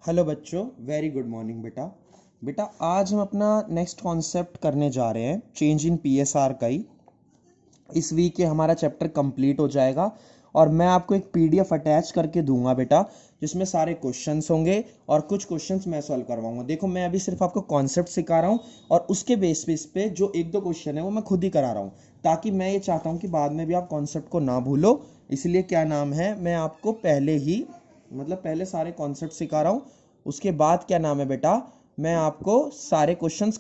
Hello बच्चों, very good morning बेटा। बेटा आज हम अपना नेक्स्ट कॉन्सेप्ट करने जा रहे हैं चेंज इन पीएसआर का ही। इस वीक ये हमारा चैप्टर कंप्लीट हो जाएगा और मैं आपको एक पीडीएफ अटैच करके दूंगा बेटा, जिसमें सारे क्वेश्चंस होंगे और कुछ क्वेश्चंस मैं सॉल्व करवाऊंगा। देखो मैं अभी सिर्फ आपको कॉन्सेप्ट सिखा रहा हूँ और उसके बेसिस पे जो एक दो क्वेश्चन है वो मैं खुद ही करा रहा हूँ, ताकि मैं ये चाहता हूँ कि बाद में भी आप कॉन्सेप्ट को ना भूलो। इसलिए क्या नाम है, मैं आपको पहले ही पहले सारे कॉन्सेप्ट सिखा रहा हूँ। उसके बाद क्या नाम है बेटा, मैं आपको सारे क्वेश्चंस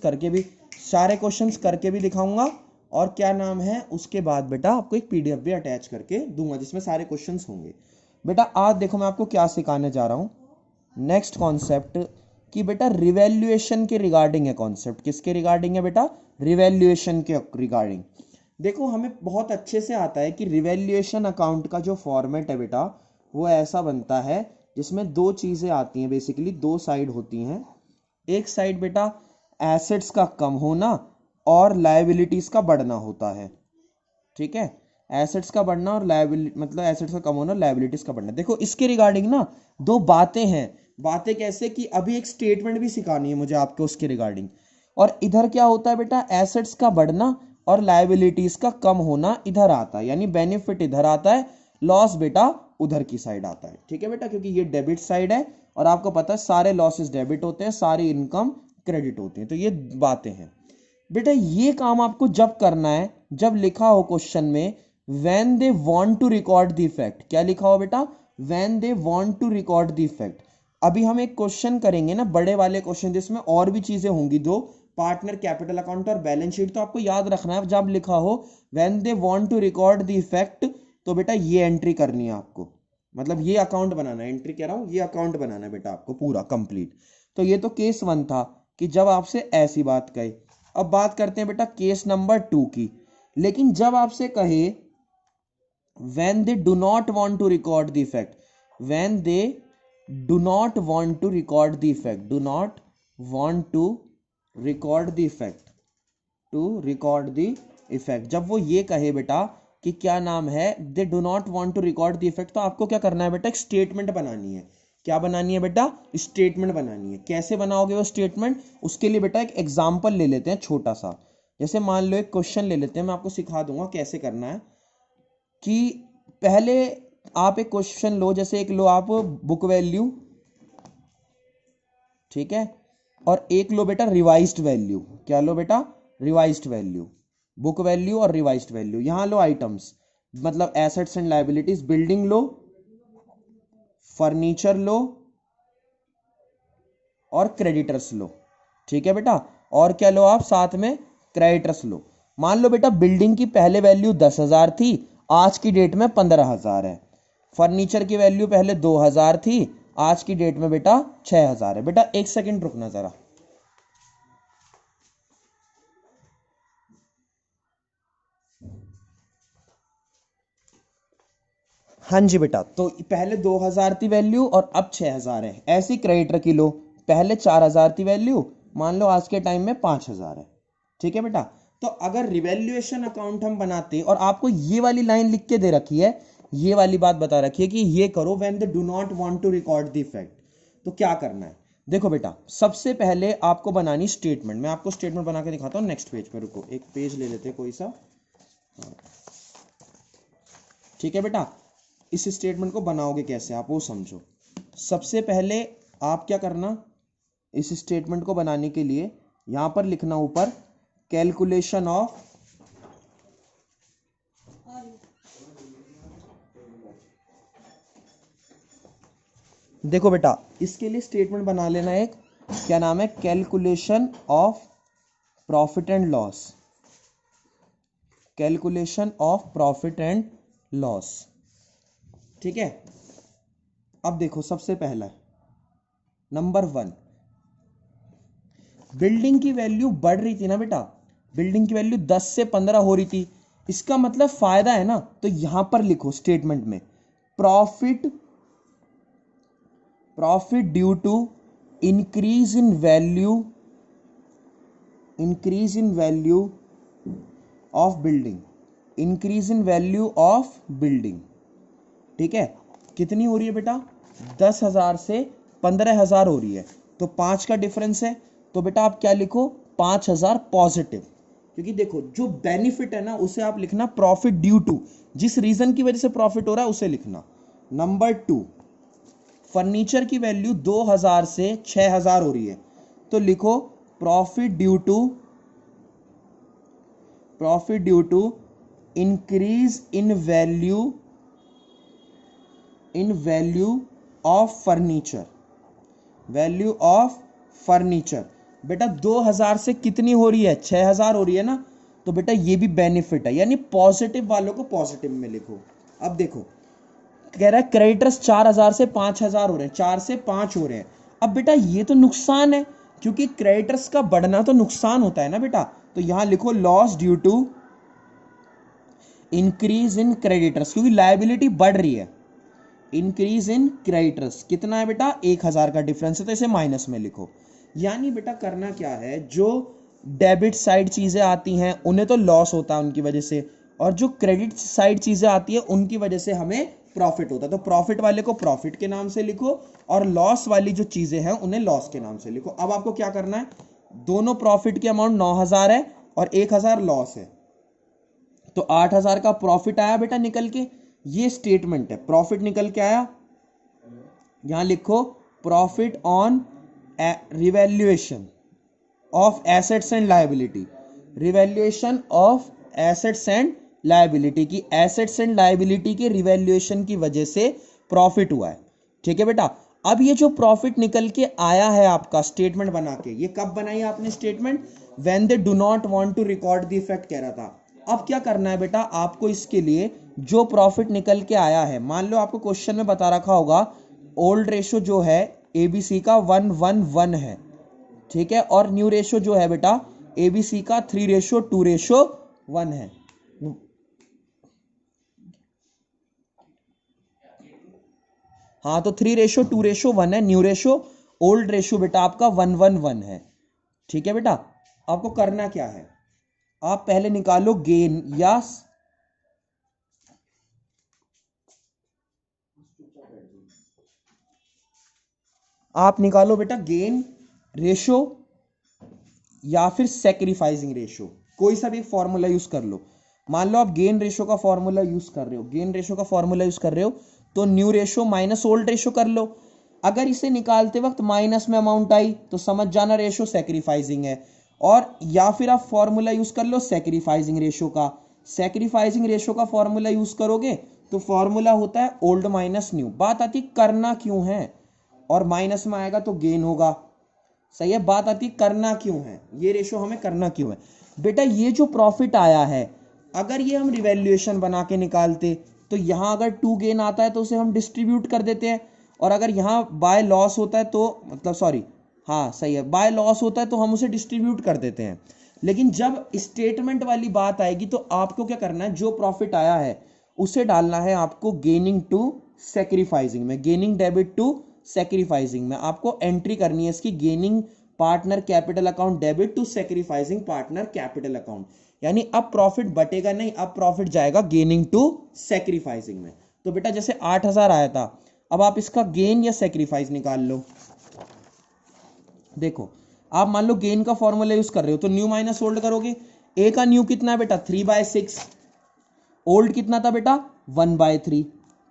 करके भी दिखाऊंगा और क्या नाम है उसके बाद बेटा आपको एक पीडीएफ भी अटैच करके दूंगा जिसमें सारे क्वेश्चंस होंगे। बेटा आज देखो मैं आपको क्या सिखाने जा रहा हूँ, नेक्स्ट कॉन्सेप्ट कि बेटा रिवैल्यूएशन के रिगार्डिंग है। कॉन्सेप्ट किसके रिगार्डिंग है बेटा? रिवैल्यूएशन के रिगार्डिंग। देखो हमें बहुत अच्छे से आता है कि रिवैल्यूएशन अकाउंट का जो फॉर्मेट है बेटा वो ऐसा बनता है जिसमें दो चीजें आती हैं, बेसिकली दो साइड होती हैं। एक साइड बेटा एसेट्स का कम होना और लायबिलिटीज का बढ़ना होता है। ठीक है, एसेट्स का बढ़ना और लायबिलिटी एसेट्स का कम होना, लायबिलिटीज का बढ़ना। देखो इसके रिगार्डिंग ना दो बातें हैं। बातें कैसे कि अभी एक स्टेटमेंट भी सिखानी है मुझे आपको उसके रिगार्डिंग। और इधर क्या होता है बेटा, एसेट्स का बढ़ना और लायबिलिटीज का कम होना इधर आता है, यानी बेनिफिट इधर आता है, लॉस बेटा उधर की साइड आता है। ठीक है बेटा, क्योंकि ये डेबिट साइड है और आपको पता है सारे लॉसेस डेबिट होते हैं, सारी इनकम क्रेडिट होती है। तो ये बातें हैं बेटा। ये काम आपको जब करना है जब लिखा हो क्वेश्चन में when they want to record the effect. क्या लिखा हो बेटा? When they want to record the effect. अभी हम एक क्वेश्चन करेंगे ना, बड़े वाले क्वेश्चन जिसमें और भी चीजें होंगी, दो पार्टनर कैपिटल अकाउंट और बैलेंस शीट। तो आपको याद रखना है जब लिखा हो when they want to record the effect तो बेटा ये एंट्री करनी है आपको, ये अकाउंट बनाना है। एंट्री कह रहा हूं, ये अकाउंट बनाना है बेटा आपको पूरा कंप्लीट। तो ये तो केस वन था कि जब आपसे ऐसी बात कहे। अब बात करते हैं बेटा केस नंबर 2 की। लेकिन जब आपसे कहे when they do not want to record the effect, when they do not want to record the effect, do not want to record the effect, to record the effect, जब वो ये कहे बेटा कि क्या नाम है, they do not want to record the effect, तो आपको क्या करना है बेटा, एक स्टेटमेंट बनानी है। क्या बनानी है बेटा? स्टेटमेंट बनानी है। कैसे बनाओगे वो स्टेटमेंट? उसके लिए बेटा एक एग्जाम्पल ले लेते हैं छोटा सा। जैसे मान लो एक क्वेश्चन ले लेते हैं, मैं आपको सिखा दूंगा कैसे करना है। कि पहले आप एक क्वेश्चन लो, जैसे एक लो आप बुक वैल्यू, ठीक है, और एक लो बेटा रिवाइज्ड वैल्यू। क्या लो बेटा? Revised value. बुक वैल्यू और रिवाइज्ड वैल्यू। यहां लो items, assets and liabilities. Building लो, फर्नीचर लो और क्रेडिटर्स लो। ठीक है बेटा, और क्या लो आप साथ में? क्रेडिटर्स लो। मान लो बेटा बिल्डिंग की पहले वैल्यू 10,000 थी, आज की डेट में 15,000 है। फर्नीचर की वैल्यू पहले 2,000 थी, आज की डेट में बेटा 6,000 है। बेटा एक सेकंड रुकना जरा। हाँ जी बेटा, तो पहले 2,000 थी वैल्यू और अब 6,000 है। ऐसी क्रेडिटर की लो, पहले 4,000 थी वैल्यू, मान लो आज के टाइम में 5,000 है। ठीक है बेटा, तो अगर रिवैल्यूएशन अकाउंट हम बनाते और आपको ये वाली लाइन लिख के दे रखी है, ये वाली बात बता रखी है कि ये करो when they do not want to record the effect, तो क्या करना है? देखो बेटा सबसे पहले आपको बनानी स्टेटमेंट। मैं आपको स्टेटमेंट बना के दिखाता हूँ नेक्स्ट पेज पे। रुको एक पेज ले लेते हैं कोई सा। ठीक है बेटा, इस स्टेटमेंट को बनाओगे कैसे आप वो समझो। सबसे पहले आप क्या करना, इस स्टेटमेंट को बनाने के लिए यहां पर लिखना ऊपर कैलकुलेशन ऑफ, देखो बेटा इसके लिए स्टेटमेंट बना लेना एक, क्या नाम है, calculation of profit and loss. Calculation of profit and loss. ठीक है, अब देखो सबसे पहला नंबर 1, बिल्डिंग की वैल्यू बढ़ रही थी ना बेटा, बिल्डिंग की वैल्यू 10 से 15 हो रही थी। इसका मतलब फायदा है ना, तो यहां पर लिखो स्टेटमेंट में profit, profit due to increase in value, increase in value of building, increase in value of building. ठीक है, कितनी हो रही है बेटा? 10,000 से 15,000 हो रही है, तो 5 का डिफरेंस है, तो बेटा आप क्या लिखो 5,000 पॉजिटिव, क्योंकि देखो जो बेनिफिट है ना उसे आप लिखना प्रॉफिट ड्यू टू, जिस रीजन की वजह से प्रॉफिट हो रहा है उसे लिखना। नंबर 2, फर्नीचर की वैल्यू 2,000 से 6,000 हो रही है, तो लिखो profit due to increase in value of furniture. बेटा 2,000 से कितनी हो रही है, 6,000 हो रही है ना, तो बेटा ये भी बेनिफिट है, यानी पॉजिटिव वालों को पॉजिटिव में लिखो। अब देखो कह रहा है क्रेडिटर्स 4,000 से 5,000 हो रहे हैं, 4 से 5 हो रहे हैं। अब बेटा ये तो नुकसान है, क्योंकि क्रेडिटर्स का बढ़ना तो नुकसान होता है ना बेटा, तो यहां लिखो loss due to increase in creditors, क्योंकि लायबिलिटी बढ़ रही है। इंक्रीज इन क्रेडिटर्स कितना है बेटा, 1,000 का डिफरेंस है, तो इसे माइनस में लिखो। यानी बेटा करना क्या है, जो डेबिट साइड चीजें आती हैं उन्हें तो लॉस होता है उनकी वजह से, और जो क्रेडिट साइड चीजें आती है उनकी वजह से हमें प्रॉफिट होता है, तो प्रॉफिट वाले को प्रॉफिट के नाम से लिखो और लॉस वाली जो चीजें हैं उन्हें लॉस के नाम से लिखो। अब आपको क्या करना है, दोनों प्रॉफिट की अमाउंट 9,000 है और 1,000 लॉस है, तो 8,000 का प्रॉफिट आया बेटा निकल के, ये स्टेटमेंट है, प्रॉफिट निकल के आया। यहां लिखो profit on revaluation of assets and liability, revaluation of assets and liability की, एसेट्स एंड लायबिलिटी के रिवैल्यूएशन की वजह से प्रॉफिट हुआ है। ठीक है बेटा, अब ये जो प्रॉफिट निकल के आया है आपका स्टेटमेंट बना के, ये कब बनाई आपने statement, when they do not want to record the effect कह रहा था। अब क्या करना है बेटा, आपको इसके लिए जो प्रॉफिट निकल के आया है, मान लो आपको क्वेश्चन में बता रखा होगा ओल्ड रेशो जो है एबीसी का 1:1 है, ठीक है, और न्यू रेशो जो है बेटा एबीसी का 3:2:1 है। हाँ, तो 3:2:1 है न्यू रेशो, ओल्ड रेशो बेटा आपका 1:1 है। ठीक है बेटा, आपको करना क्या है, आप पहले निकालो गेन, या आप निकालो बेटा गेन रेशो या फिर सैक्रिफाइसिंग रेशो, कोई सा भी फॉर्मूला यूज कर लो। मान लो आप गेन रेशो का फॉर्मूला यूज कर रहे हो, तो new ratio minus old ratio कर लो। अगर इसे निकालते वक्त माइनस में अमाउंट आई तो समझ जाना रेशो सैक्रिफाइसिंग है, और या फिर आप फॉर्मूला यूज कर लो सैक्रिफाइसिंग रेशो का फॉर्मूला यूज करोगे तो फॉर्मूला होता है ओल्ड माइनस न्यू। बात आती करना क्यों है, और माइनस में आएगा तो गेन होगा, सही है। बात आती करना क्यों है, ये रेशो हमें करना क्यों है बेटा, ये जो प्रॉफिट आया है अगर ये हम रिवैल्यूएशन बना के निकालते तो यहां अगर 2 गेन आता है तो उसे हम डिस्ट्रीब्यूट कर देते हैं, और अगर यहां बाय लॉस होता है तो मतलब सॉरी, हाँ सही है, बाय लॉस होता है तो हम उसे डिस्ट्रीब्यूट कर देते हैं। लेकिन जब स्टेटमेंट वाली बात आएगी तो आपको क्या करना है, जो प्रॉफिट आया है उसे डालना है आपको गेनिंग टू सैक्रिफाइसिंग में, गेनिंग डेबिट टू सैक्रिफाइसिंग में आपको एंट्री करनी है इसकी, gaining partner capital account debit to sacrificing partner capital account. यानी अब प्रॉफिट बटेगा नहीं, अब प्रॉफिट जाएगा गेनिंग टू सैक्रिफाइसिंग में। तो बेटा जैसे 8,000 आया था, अब आप इसका गेन या सैक्रिफाइस निकाल लो। देखो आप मान लो गेन का फॉर्मूला यूज कर रहे हो तो न्यू माइनस ओल्ड करोगे, ए का न्यू कितना है बेटा 3/6, ओल्ड कितना था बेटा 1/3,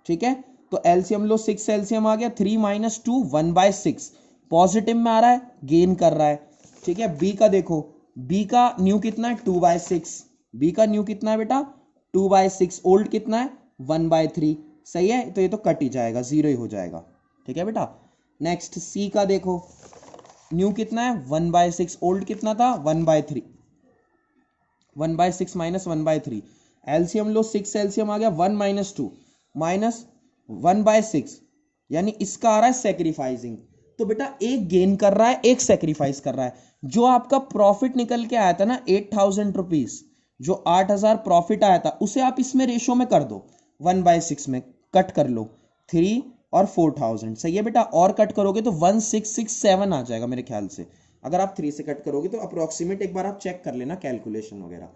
ठीक है, तो एलसीएम लो, 6 एलसीएम आ गया, 3 - 2 1/6, पॉजिटिव में आ रहा है, गेन कर रहा है, ठीक है। बी का देखो, बी का न्यू कितना है 2/6, बी का न्यू कितना है बेटा 2/6, ओल्ड कितना है 1/3, सही है, तो ये तो कट ही जाएगा, 0 ही हो जाएगा, ठीक है बेटा। नेक्स्ट सी का देखो, न्यू कितना है 1/6, ओल्ड कितना था 1/3, 1/6 - 1/3, एलसीएम लो, 6 एलसीएम आ गया, 1 - 2 -1/6, यानी इसका आ रहा है सैक्रिफाइसिंग। तो बेटा एक गेन कर रहा है, एक सैक्रिफाइस कर रहा है। जो आपका प्रॉफिट निकल के आया था ना 8,000 रुपीज, जो 8,000 प्रॉफिट आया था उसे आप इसमें रेशो में कर दो, 1/6 में कट कर लो 3 और 4,000, सही है बेटा, और कट करोगे तो 1,667 आ जाएगा मेरे ख्याल से। अगर आप 3 से कट करोगे तो अप्रोक्सीमेट एक बार आप चेक कर लेना कैलकुलेशन वगैरह।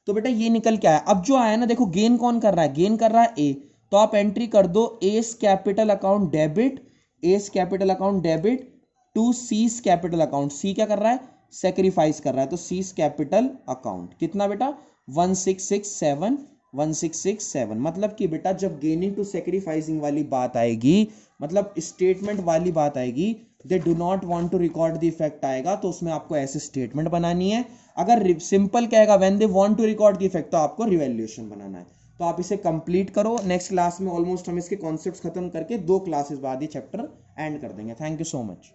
तो बेटा ये निकल के आया। अब जो आया ना देखो, गेन कौन कर रहा है, गेन कर रहा है ए, तो आप एंट्री कर दो as capital account debit as capital account debit to C's capital account, C क्या कर रहा है, सेक्रीफाइस कर रहा है, तो सीज कैपिटल अकाउंट कितना बेटा 1667, 1667। मतलब कि बेटा जब गेनिंग टू सेक्रीफाइसिंग वाली बात आएगी, मतलब स्टेटमेंट वाली बात आएगी, they do not want to record the effect आएगा, तो उसमें आपको ऐसे स्टेटमेंट बनानी है। अगर सिंपल कहेगा when they want to record the effect, तो आपको रिवैल्यूएशन बनाना है। तो आप इसे कंप्लीट करो। नेक्स्ट क्लास में ऑलमोस्ट हम इसके कॉन्सेप्ट्स खत्म करके 2 क्लासेस बाद ये चैप्टर एंड कर देंगे। Thank you so much.